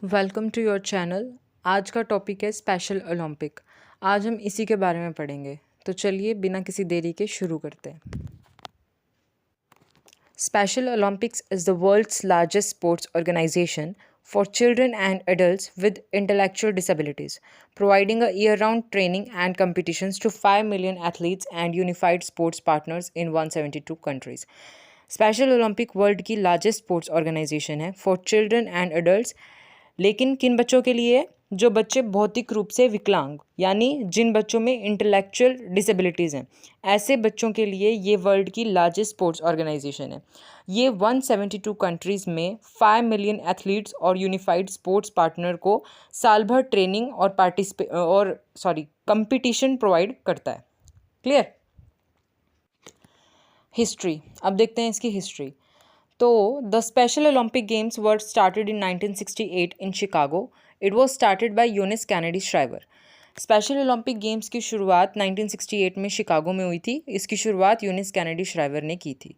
Welcome to your channel. आज का topic है स्पेशल ओलंपिक। आज हम इसी के बारे में पढ़ेंगे, तो चलिए बिना किसी देरी के शुरू करते हैं। Special Olympics is the world's largest sports organisation for children and adults with intellectual disabilities, providing a year-round training and competitions to 5 million athletes and unified sports partners in 172 countries. Special Olympic world की largest sports organisation है for children and adults, लेकिन किन बच्चों के लिए? जो बच्चे भौतिक रूप से विकलांग, यानी जिन बच्चों में इंटेलेक्चुअल डिसेबिलिटीज़ हैं, ऐसे बच्चों के लिए ये वर्ल्ड की लार्जेस्ट स्पोर्ट्स ऑर्गेनाइजेशन है। ये 172 कंट्रीज़ में 5 मिलियन एथलीट्स और यूनिफाइड स्पोर्ट्स पार्टनर को साल भर ट्रेनिंग और कंपटीशन प्रोवाइड करता है। क्लियर? हिस्ट्री, अब देखते हैं इसकी हिस्ट्री। तो the special Olympic games were started in 1968 in Chicago. It was started by Eunice Kennedy Shriver. Special Olympic games की शुरुआत 1968 में शिकागो में हुई थी। इसकी शुरुआत यूनिस कैनेडी श्राइवर ने की थी।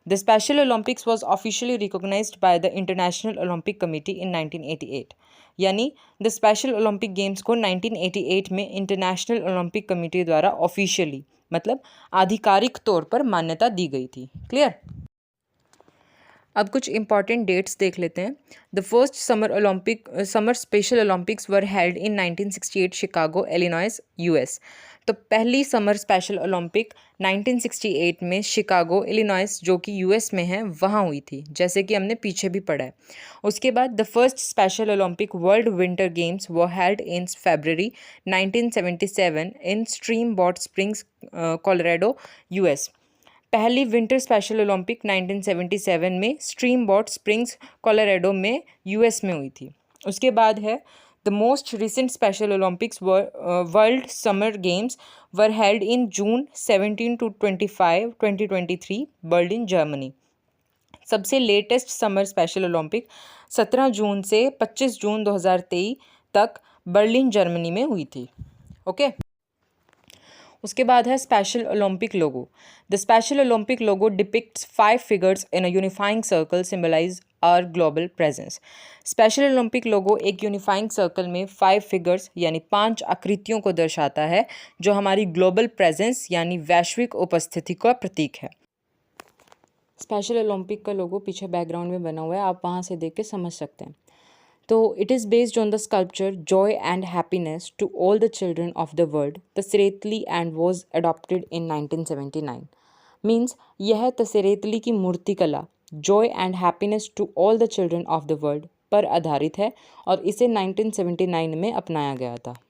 The special Olympics was officially recognized by the International Olympic Committee in 1988। यानी द स्पेशल ओलंपिक गेम्स को 1988 में इंटरनेशनल ओलंपिक कमेटी द्वारा ऑफिशियली, मतलब आधिकारिक तौर पर मान्यता दी गई थी। क्लियर? अब कुछ इंपॉर्टेंट डेट्स देख लेते हैं। The first summer special Olympics were held in 1968 Chicago, Illinois, US. तो पहली समर स्पेशल ओलंपिक 1968 में शिकागो, इलिनॉइस, जो कि यूएस में है, वहाँ हुई थी, जैसे कि हमने पीछे भी पढ़ा है। उसके बाद the first special Olympic world winter games were held in February 1977 in Steamboat Springs, Colorado, US. पहली विंटर स्पेशल ओलंपिक 1977 में स्ट्रीमबोर्ड स्प्रिंग्स, कोलोराडो में, यूएस में हुई थी। उसके बाद है the most recent special Olympics world summer games were held in June 17 to 25, 2023, Berlin, Germany. सबसे latest summer special Olympic 17 June से 25 जून 2023 तक बर्लिन, जर्मनी में हुई थी। ओके। उसके बाद है special Olympic logo. The special Olympic logo depicts 5 figures in a unifying circle symbolize our global presence. Special Olympic logo एक यूनिफाइंग सर्कल में 5 फिगर्स यानी 5 आकृतियों को दर्शाता है, जो हमारी ग्लोबल प्रेजेंस यानी वैश्विक उपस्थिति का प्रतीक है। स्पेशल ओलंपिक का लोगो पीछे बैकग्राउंड में बना हुआ है, आप वहाँ से देख के समझ सकते हैं। तो it is based on the sculpture joy and happiness to all the children of the world Tsereteli and was adopted in 1979। Means यह तसेरेतली की मूर्तिकला joy and happiness to all the children of the world पर आधारित है और इसे 1979 में अपनाया गया था।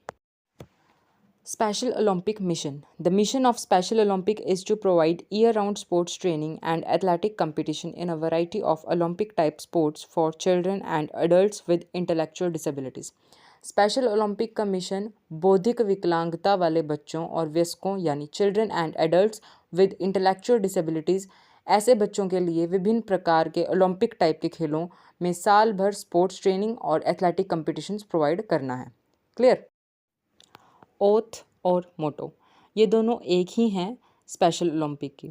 Special Olympic Mission. The mission of Special Olympic is to provide year-round sports training and athletic competition in a variety of Olympic-type sports for children and adults with intellectual disabilities. Special Olympic का mission बौद्धिक विकलांगता वाले बच्चों और वयस्कों यानी children and adults with intellectual disabilities, ऐसे बच्चों के लिए विभिन्न प्रकार के ओलंपिक टाइप के खेलों में साल भर स्पोर्ट्स ट्रेनिंग और एथलेटिक कंपटीशंस प्रोवाइड करना है। क्लियर? ओथ और मोटो, ये दोनों एक ही हैं स्पेशल ओलंपिक की।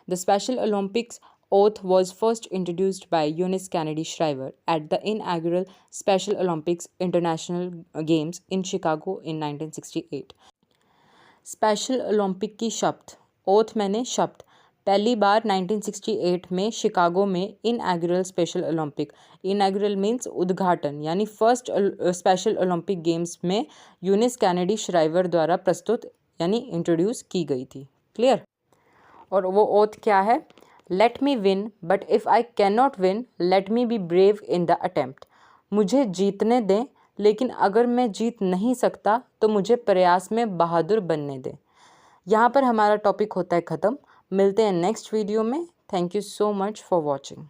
The special Olympics oath was first introduced by Eunice Kennedy Shriver at the inaugural Special Olympics International Games in Chicago in 1968. Special Olympic की शब्द, ओथ मैंने शब्द, पहली बार 1968 में शिकागो में इनऑग्रल स्पेशल ओलंपिक, इनऑग्रल मीन्स उद्घाटन, यानी फर्स्ट स्पेशल ओलंपिक गेम्स में यूनिस कैनेडी श्राइवर द्वारा प्रस्तुत यानी इंट्रोड्यूस की गई थी। क्लियर? और वो ओथ क्या है? Let me win but if I can not win let me be brave in the attempt. मुझे जीतने दें, लेकिन अगर मैं जीत नहीं सकता तो मुझे प्रयास में बहादुर बनने दें। यहाँ पर हमारा टॉपिक होता है ख़त्म। मिलते हैं नेक्स्ट वीडियो में। Thank you so much for watching.